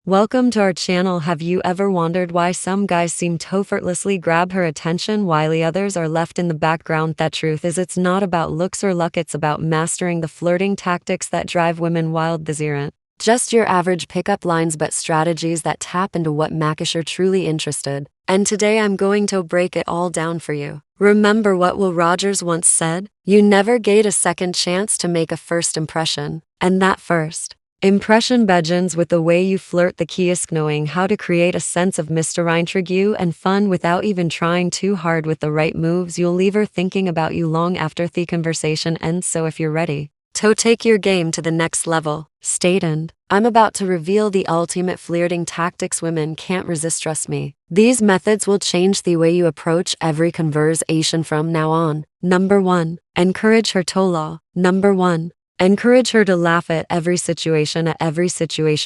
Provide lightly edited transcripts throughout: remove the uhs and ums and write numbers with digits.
Welcome to our channel. Have you ever wondered why some guys seem to effortlessly grab her attention while the others are left in the background? The truth is, it's not about looks or luck, it's about mastering the flirting tactics that drive women wild. These aren't just your average pickup lines, but strategies that tap into what makes her truly interested. And today I'm going to break it all down for you. Remember what Will Rogers once said? You never get a second chance to make a first impression. And that first impression begins with the way you flirt. The key is knowing how to create a sense of mystery, intrigue, and fun without even trying too hard. With the right moves, you'll leave her thinking about you long after the conversation ends. So if you're ready to take your game to the next level, stay tuned. I'm about to reveal the ultimate flirting tactics women can't resist. Trust me. These methods will change the way you approach every conversation from now on. Number 1. Encourage her to laugh. Number 1. Encourage her to laugh at every situation.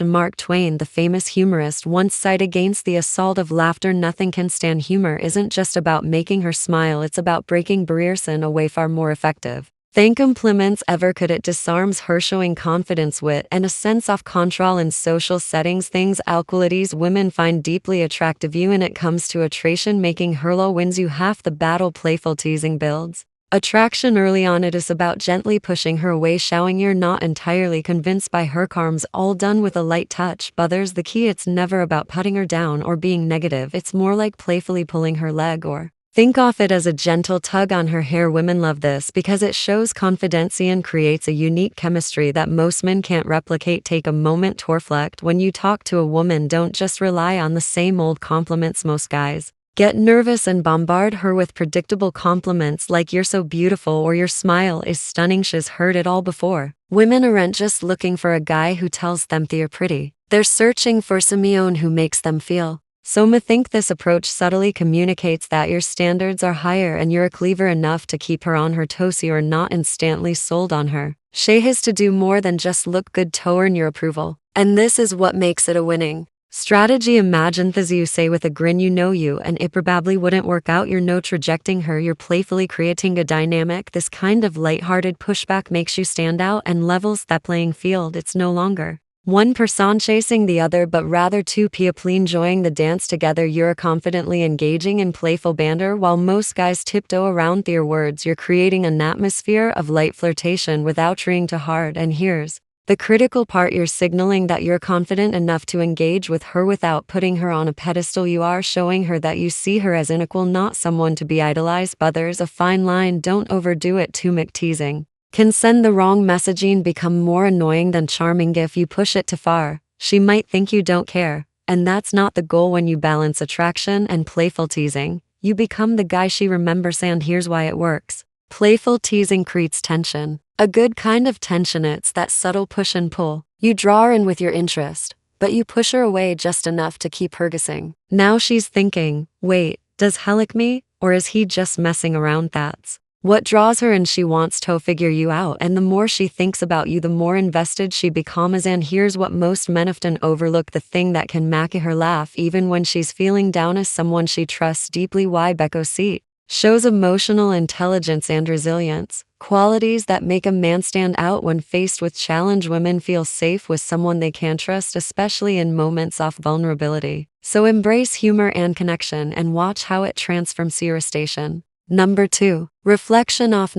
Mark Twain, the famous humorist, once cited, against the assault of laughter nothing can stand. Humor isn't just about making her smile, it's about breaking barriers in a way far more effective than compliments ever could. It disarms her, showing confidence, wit, and a sense of control in social settings. Things qualities women find deeply attractive you when it comes to attraction. Making her low wins you half the battle. Playful teasing builds attraction early on. It is about gently pushing her away, showing you're not entirely convinced by her charms, all done with a light touch. Others the key, it's never about putting her down or being negative, it's more like playfully pulling her leg, or think of it as a gentle tug on her hair. Women love this because it shows confidence and creates a unique chemistry that most men can't replicate. Take a moment to reflect. When you talk to a woman, don't just rely on the same old compliments. Most guys get nervous and bombard her with predictable compliments like "you're so beautiful" or "your smile is stunning." She's heard it all before. Women aren't just looking for a guy who tells them they're pretty. They're searching for someone who makes them feel. So think this approach subtly communicates that your standards are higher and you're clever enough to keep her on her toes. You're not instantly sold on her. She has to do more than just look good to earn your approval. And this is what makes it a winning strategy. Imagine this, you say with a grin you know you and it probably wouldn't work out. You're not rejecting her, you're playfully creating a dynamic. This kind of lighthearted pushback makes you stand out and levels that playing field. It's no longer one person chasing the other, but rather two people enjoying the dance together. You're confidently engaging in playful banter while most guys tiptoe around your words. You're creating an atmosphere of light flirtation without trying too hard. And here's the critical part, you're signaling that you're confident enough to engage with her without putting her on a pedestal. You are showing her that you see her as an equal, not someone to be idolized. But there's a fine line, don't overdo it. Too much teasing can send the wrong messaging, become more annoying than charming. If you push it too far, she might think you don't care, and that's not the goal. When you balance attraction and playful teasing, you become the guy she remembers. And here's why it works. Playful teasing creates tension. A good kind of tension. It's that subtle push and pull. You draw her in with your interest, but you push her away just enough to keep her guessing. Now she's thinking, wait, does he like me, or is he just messing around? That's what draws her, and she wants to figure you out. And the more she thinks about you, the more invested she becomes. And here's what most men often overlook, the thing that can make her laugh even when she's feeling down, is someone she trusts deeply. Why? Because she shows emotional intelligence and resilience, qualities that make a man stand out when faced with challenge. Women feel safe with someone they can trust, especially in moments of vulnerability. So embrace humor and connection and watch how it transforms your station. Number 2. Reflection of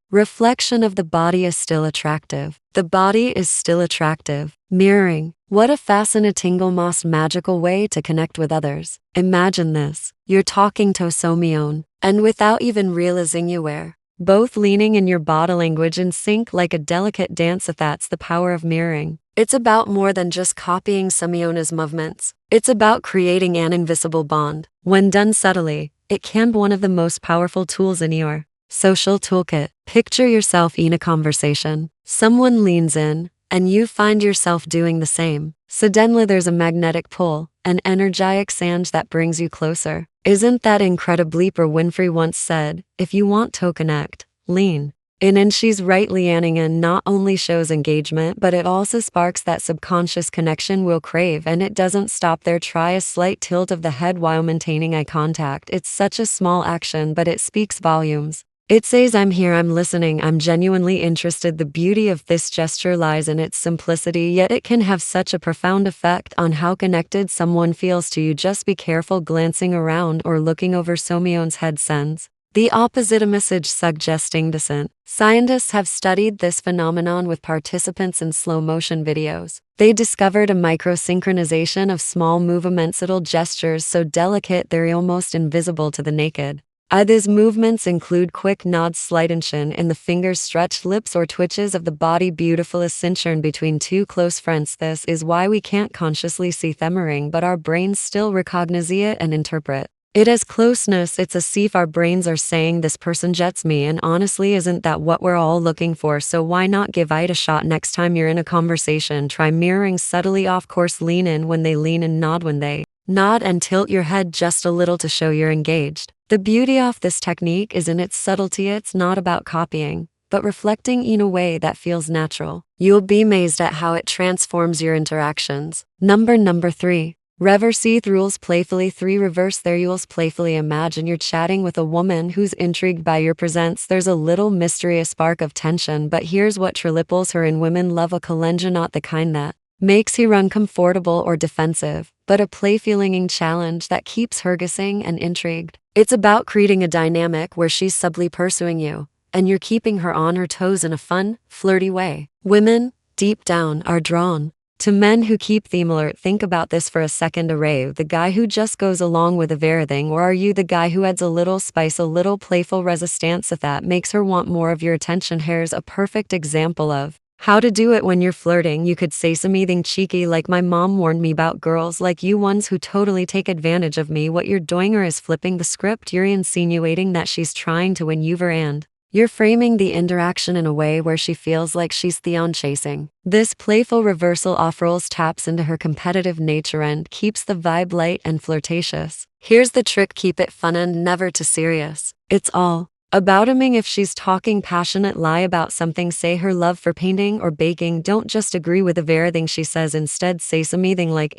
reflection of the body is still attractive. The body is still attractive. Mirroring. What a fascinating, almost magical way to connect with others. Imagine this. You're talking to someone, and without even realizing you were both leaning in your body language in sync like a delicate dance. That's the power of mirroring. It's about more than just copying someone's movements. It's about creating an invisible bond. When done subtly, it can be one of the most powerful tools in your social toolkit. Picture yourself in a conversation. Someone leans in, and you find yourself doing the same. Suddenly there's a magnetic pull, an energetic surge that brings you closer. Isn't that incredibly? Oprah Winfrey once said, if you want to connect, lean in. And she's right. Leaning in not only shows engagement, but it also sparks that subconscious connection we'll crave. And it doesn't stop there. Try a slight tilt of the head while maintaining eye contact. It's such a small action, but it speaks volumes. It says, I'm here, I'm listening, I'm genuinely interested. The beauty of this gesture lies in its simplicity, yet it can have such a profound effect on how connected someone feels to you. Just be careful glancing around or looking over Somion's head sends the opposite a message suggesting dissent. Scientists have studied this phenomenon with participants in slow-motion videos. They discovered a microsynchronization of small movemental gestures so delicate they're almost invisible to the naked. These movements include quick nods, slight tension in the fingers, stretched lips, or twitches of the body. Beautiful ascension between two close friends. This is why we can't consciously see them, but our brains still recognize it and interpret it as closeness. It's as if our brains are saying, this person gets me, and honestly, isn't that what we're all looking for? So why not give it a shot? Next time you're in a conversation, try mirroring subtly. Of course, lean in when they lean and nod when they nod, and tilt your head just a little to show you're engaged. The beauty of this technique is in its subtlety. It's not about copying, but reflecting in a way that feels natural. You'll be amazed at how it transforms your interactions. Number 3. Reverse rules playfully. 3. Reverse their rules playfully. Imagine you're chatting with a woman who's intrigued by your presence. There's a little mystery, a spark of tension, but here's what triples her in. Women love a challenge, not the kind that makes her uncomfortable or defensive, but a playful challenge that keeps her guessing and intrigued. It's about creating a dynamic where she's subtly pursuing you, and you're keeping her on her toes in a fun, flirty way. Women, deep down, are drawn to men who keep them alert. Think about this for a second. Are you the guy who just goes along with everything, or are you the guy who adds a little spice, a little playful resistance that makes her want more of your attention? Here's a perfect example of how to do it when you're flirting. You could say something cheeky like, my mom warned me about girls like you, ones who totally take advantage of me. What you're doing is flipping the script. You're insinuating that she's trying to win you over, and you're framing the interaction in a way where she feels like she's the chasing. This playful reversal offers taps into her competitive nature and keeps the vibe light and flirtatious. Here's the trick: keep it fun and never too serious. It's all about him. If she's talking passionate, lie about something. Say her love for painting or baking. Don't just agree with everything she says. Instead, say something like,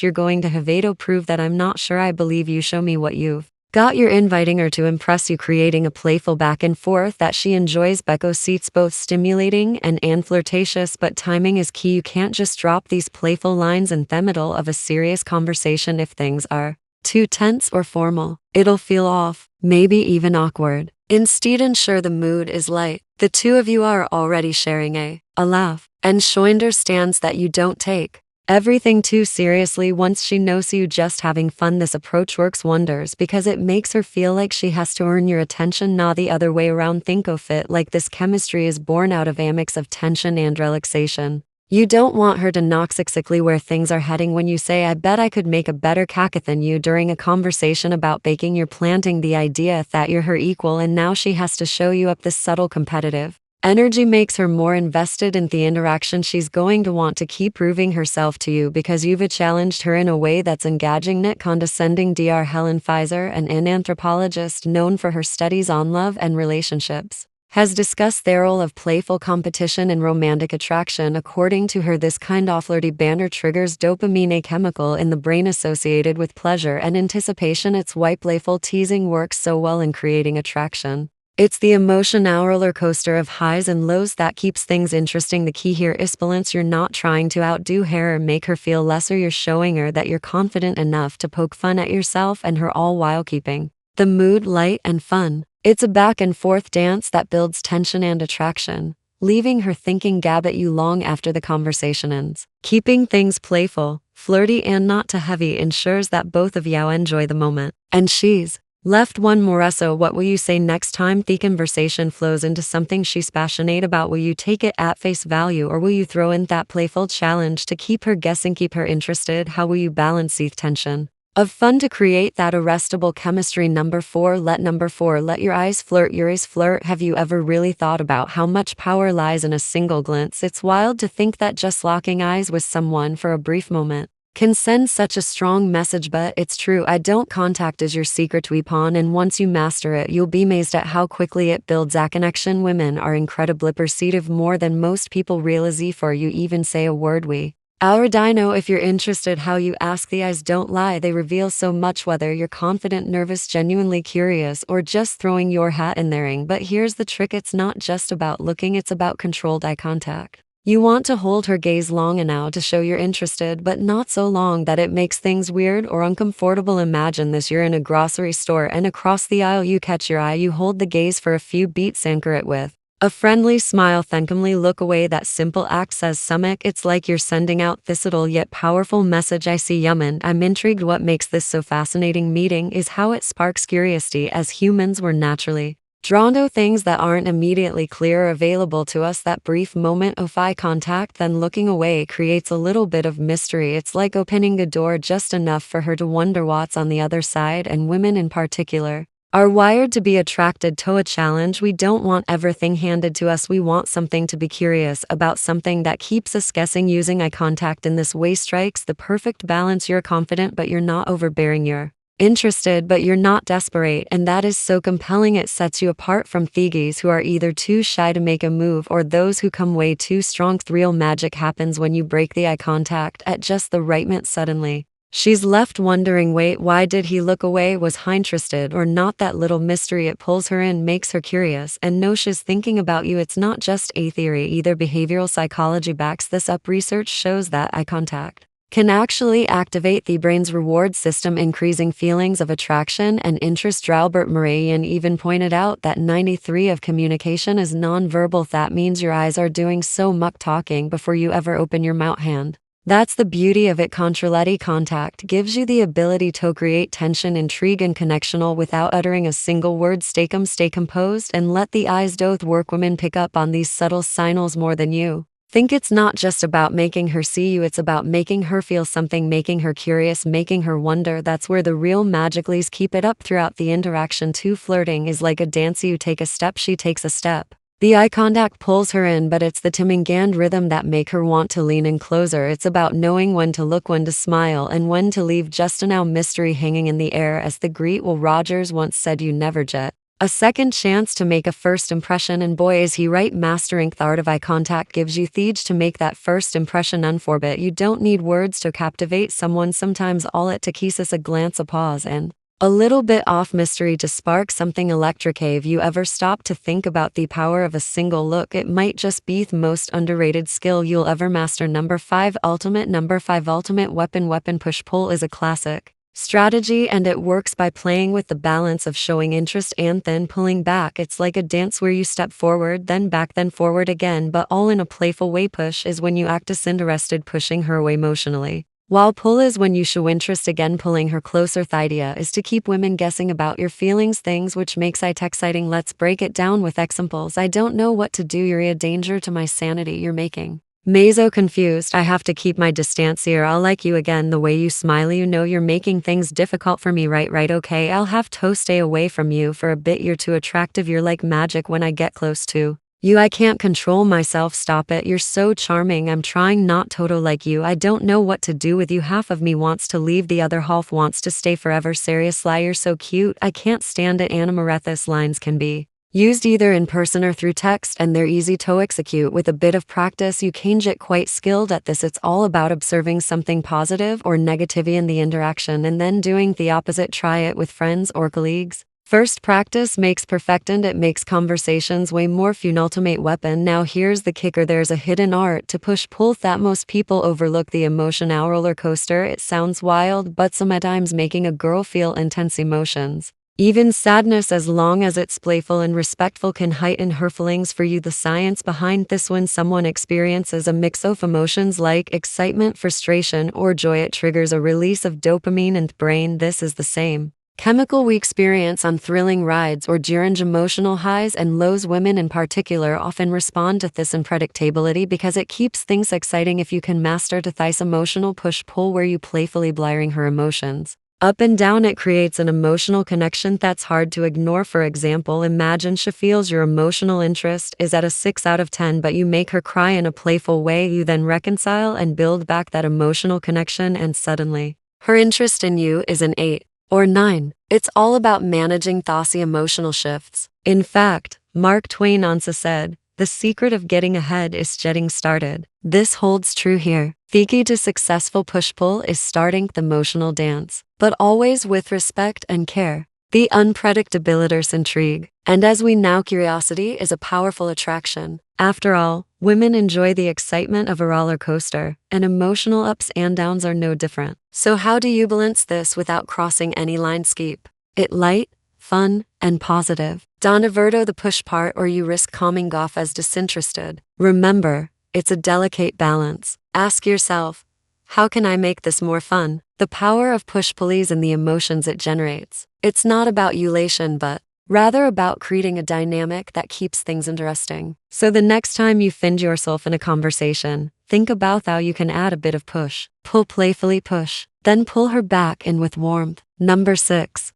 you're going to have to prove that I'm not sure I believe you. Show me what you've got. You're inviting her to impress you, creating a playful back and forth that she enjoys. Becco seats both stimulating and flirtatious, but timing is key. You can't just drop these playful lines in the middle of a serious conversation. If things are too tense or formal, it'll feel off, maybe even awkward. Instead, ensure the mood is light. The two of you are already sharing a laugh, and she understands that you don't take everything too seriously. Once she knows you just having fun, this approach works wonders because it makes her feel like she has to earn your attention, not the other way around. Think of it like this: chemistry is born out of a mix of tension and relaxation. You don't want her to know exactly where things are heading when you say, I bet I could make a better cake than you. During a conversation about baking, you're planting the idea that you're her equal, and now she has to show you up. This subtle competitive energy makes her more invested in the interaction. She's going to want to keep proving herself to you because you've challenged her in a way that's engaging, not condescending. Dr. Helen Pfizer, an anthropologist known for her studies on love and relationships, has discussed the role of playful competition in romantic attraction. According to her, this kind of flirty banter triggers dopamine, a chemical in the brain associated with pleasure and anticipation. It's why playful teasing works so well in creating attraction. It's the emotional roller coaster of highs and lows that keeps things interesting. The key here is balance. You're not trying to outdo her or make her feel lesser. You're showing her that you're confident enough to poke fun at yourself and her, all while keeping the mood light and fun. It's a back and forth dance that builds tension and attraction, leaving her thinking gab at you long after the conversation ends. Keeping things playful, flirty, and not too heavy ensures that both of you enjoy the moment. And she's left one more. So what will you say next time the conversation flows into something she's passionate about? Will you take it at face value, or will you throw in that playful challenge to keep her guessing, keep her interested? How will you balance the tension of fun to create that irresistible chemistry? Number 4, let your eyes flirt. Your eyes flirt. Have you ever really thought about how much power lies in a single glance? It's wild to think that just locking eyes with someone for a brief moment can send such a strong message, but it's true. Eye contact is your secret weapon, and once you master it, you'll be amazed at how quickly it builds a connection. Women are incredibly perceptive, more than most people realize. Before you even say a word, we Already know if you're interested how you ask, the eyes don't lie, they reveal so much, whether you're confident, nervous, genuinely curious, or just throwing your hat in the ring. But here's the trick, it's not just about looking, it's about controlled eye contact. You want to hold her gaze long enough to show you're interested, but not so long that it makes things weird or uncomfortable. Imagine this, you're in a grocery store and across the aisle you catch your eye, you hold the gaze for a few beats, anchor it with a friendly smile, then calmly look away. That simple act says stomach. It's like you're sending out this subtle yet powerful message. I see and I'm intrigued. What makes this so fascinating meeting is how it sparks curiosity. As humans, we're naturally drawn to things that aren't immediately clear or available to us. That brief moment of eye contact, then looking away, creates a little bit of mystery. It's like opening a door just enough for her to wonder what's on the other side. And women in particular are wired to be attracted to a challenge. We don't want everything handed to us. We want something to be curious about, something that keeps us guessing. Using eye contact in this way strikes the perfect balance. You're confident, but you're not overbearing. You're interested, but you're not desperate. And that is so compelling. It sets you apart from thieves who are either too shy to make a move or those who come way too strong. Real magic happens when you break the eye contact at just the right moment. Suddenly, she's left wondering, wait, why did he look away? Was he interested or not? That little mystery, it pulls her in, makes her curious, and knows she's thinking about you. It's not just a theory either. Behavioral psychology backs this up. Research shows that eye contact can actually activate the brain's reward system, increasing feelings of attraction and interest. Albert Mehrabian even pointed out that 93% of communication is nonverbal. That means your eyes are doing so much talking before you ever open your mouth. Hand. That's the beauty of it. Controled contact gives you the ability to create tension, intrigue, and connection all without uttering a single word. Stay calm, stay composed, and let the eyes do the work. Women pick up on these subtle signals more than you think. It's not just about making her see you, it's about making her feel something, making her curious, making her wonder. That's where the real magic lies. Keep it up throughout the interaction too. Flirting is like a dance. You take a step, she takes a step. The eye contact pulls her in, but it's the timing and rhythm that make her want to lean in closer. It's about knowing when to look, when to smile, and when to leave just enough mystery hanging in the air. As the great Will Rogers once said, you never get a second chance to make a first impression. And boy, is he right. Mastering the art of eye contact gives you the edge to make that first impression unforgettable. You don't need words to captivate someone. Sometimes all it takes is a glance, a pause, and a little bit off mystery to spark something electric. Have you ever stopped to think about the power of a single look? It might just be the most underrated skill you'll ever master. Number 5 ultimate weapon. Push-pull is a classic strategy, and it works by playing with the balance of showing interest and then pulling back. It's like a dance where you step forward, then back, then forward again, but all in a playful way. Push is when you act disinterested, pushing her away emotionally, while pull is when you show interest, again pulling her closer. The idea is to keep women guessing about your feelings, things which makes it exciting. Let's break it down with examples. I don't know what to do. You're a danger to my sanity. You're making me so confused. I have to keep my distance here. I'll like you again. The way you smile, you know you're making things difficult for me. Right. Okay, I'll have to stay away from you for a bit. You're too attractive. You're like magic when I get close to you. I can't control myself. Stop it. You're so charming. I'm trying not to like you. I don't know what to do with you. Half of me wants to leave, the other half wants to stay forever. Seriously, you're so cute. I can't stand it. Anna Marethis lines can be used either in person or through text, and they're easy to execute. With a bit of practice, you can get quite skilled at this. It's all about observing something positive or negativity in the interaction and then doing the opposite. Try it with friends or colleagues. First, practice makes perfect, and it makes conversations way more fun. Ultimate weapon. Now here's the kicker, there's a hidden art to push-pull that most people overlook. The emotional roller coaster. It sounds wild, but sometimes making a girl feel intense emotions, even sadness, as long as it's playful and respectful, can heighten her feelings for you. The science behind this: when someone experiences a mix of emotions like excitement, frustration, or joy, it triggers a release of dopamine in the brain. This is the same chemical we experience on thrilling rides or during emotional highs and lows. Women in particular often respond to this unpredictability because it keeps things exciting. If you can master this emotional push-pull where you playfully blurring her emotions up and down, it creates an emotional connection that's hard to ignore. For example, imagine she feels your emotional interest is at a 6 out of 10, but you make her cry in a playful way. You then reconcile and build back that emotional connection, and suddenly her interest in you is an 8 or 9. It's all about managing those emotional shifts. In fact, Mark Twain once said, The secret of getting ahead is getting started. This holds true here. The key to successful push-pull is starting the emotional dance, but always with respect and care. The unpredictability's intrigue. And as we know, curiosity is a powerful attraction. After all, women enjoy the excitement of a roller coaster, and emotional ups and downs are no different. So how do you balance this without crossing any lines? Keep it light, fun, and positive. Don't overdo the push part or you risk coming off as disinterested. Remember, it's a delicate balance. Ask yourself, how can I make this more fun? The power of push-pull is in the emotions it generates. It's not about elation but rather about creating a dynamic that keeps things interesting. So the next time you find yourself in a conversation, think about how you can add a bit of push. Pull playfully, push. Then pull her back in with warmth. Number 6.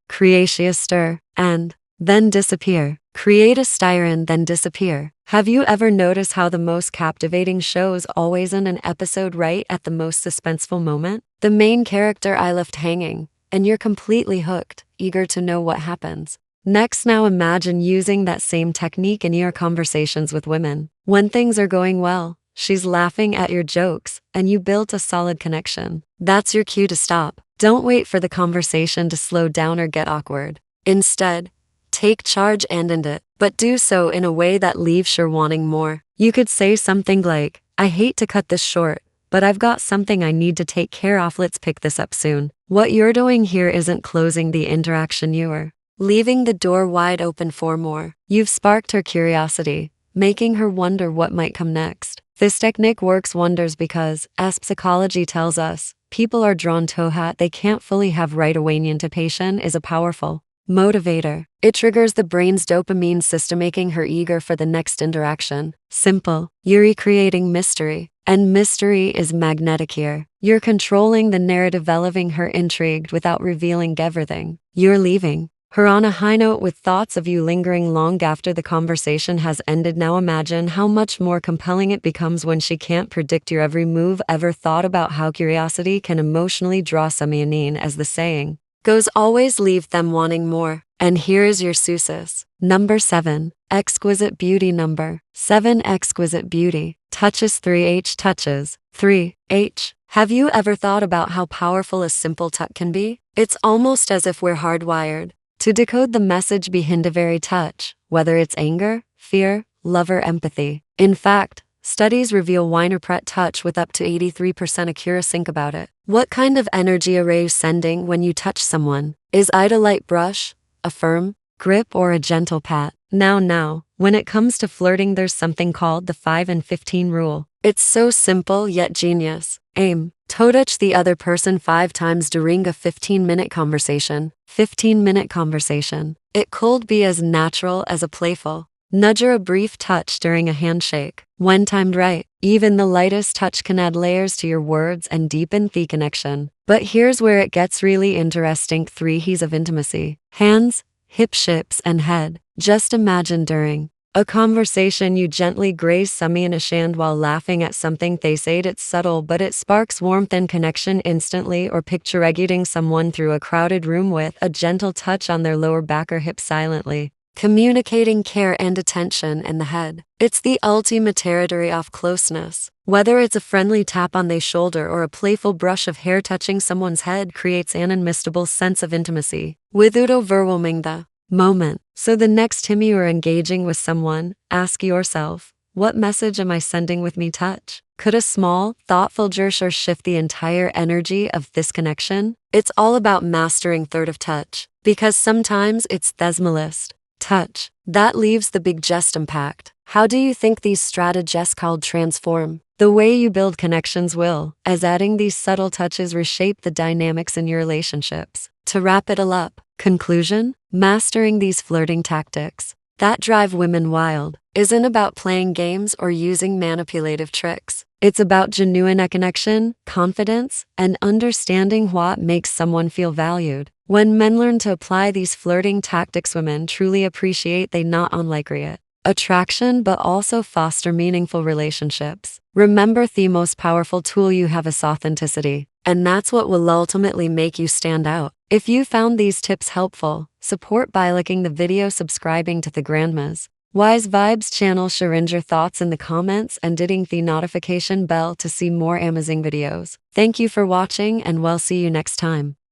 Create a stir, and then disappear. Create a stir and then disappear. Have you ever noticed how the most captivating shows always end an episode right at the most suspenseful moment? The main character I left hanging, and you're completely hooked, eager to know what happens. Next, now imagine using that same technique in your conversations with women. When things are going well, she's laughing at your jokes, and you built a solid connection. That's your cue to stop. Don't wait for the conversation to slow down or get awkward. Instead, take charge and end it, but do so in a way that leaves her wanting more. You could say something like, I hate to cut this short, but I've got something I need to take care of. Let's pick this up soon. What you're doing here isn't closing the interaction, you're leaving the door wide open for more. You've sparked her curiosity, making her wonder what might come next. This technique works wonders because, as psychology tells us, people are drawn to what they can't fully have right away. Anticipation is a powerful motivator. It triggers the brain's dopamine system, making her eager for the next interaction. Simple. You're creating mystery. And mystery is magnetic here. You're controlling the narrative, leaving her intrigued without revealing everything. You're leaving her on a high note with thoughts of you lingering long after the conversation has ended. Now imagine how much more compelling it becomes when she can't predict your every move. Ever thought about how curiosity can emotionally draw someone in? As the saying goes, always leave them wanting more. And here is your success. Number 7. Exquisite beauty. Number 7. Exquisite beauty. Touches. 3H. Touches. 3H. Have you ever thought about how powerful a simple touch can be? It's almost as if we're hardwired to decode the message behind a very touch, whether it's anger, fear, love, or empathy. In fact, studies reveal interpret touch with up to 83% accuracy. Think about it. What kind of energy are you sending when you touch someone? Is it a light brush, a firm grip, or a gentle pat? Now, when it comes to flirting, there's something called the 5 and 15 rule. It's so simple yet genius. Aim to touch the other person 5 times during a 15-minute conversation. 15-minute conversation. It could be as natural as a playful nudge or a brief touch during a handshake. When timed right, even the lightest touch can add layers to your words and deepen the connection. But here's where it gets really interesting. 3 H's of intimacy. Hands, hips, and head. Just imagine during a conversation you gently graze someone a hand while laughing at something they said. It's subtle, but it sparks warmth and connection instantly. Or picture greeting someone through a crowded room with a gentle touch on their lower back or hip, silently communicating care and attention in the head. It's the ultimate territory of closeness. Whether it's a friendly tap on the shoulder or a playful brush of hair, touching someone's head creates an unmistakable sense of intimacy without overwhelming the moment. So the next time you are engaging with someone, ask yourself, what message am I sending with me touch? Could a small, thoughtful gesture shift the entire energy of this connection? It's all about mastering third of touch, because sometimes it's thesmalist touch that leaves the biggest impact. How do you think these strategies called transform the way you build connections will, as adding these subtle touches reshape the dynamics in your relationships? To wrap it all up, conclusion, mastering these flirting tactics that drive women wild isn't about playing games or using manipulative tricks. It's about genuine connection, confidence, and understanding what makes someone feel valued. When men learn to apply these flirting tactics, women truly appreciate they not only create attraction but also foster meaningful relationships. Remember, the most powerful tool you have is authenticity, and that's what will ultimately make you stand out. If you found these tips helpful, support by liking the video, subscribing to the Grandmas, Wise Vibes channel, sharing your thoughts in the comments and hitting the notification bell to see more amazing videos. Thank you for watching and we'll see you next time.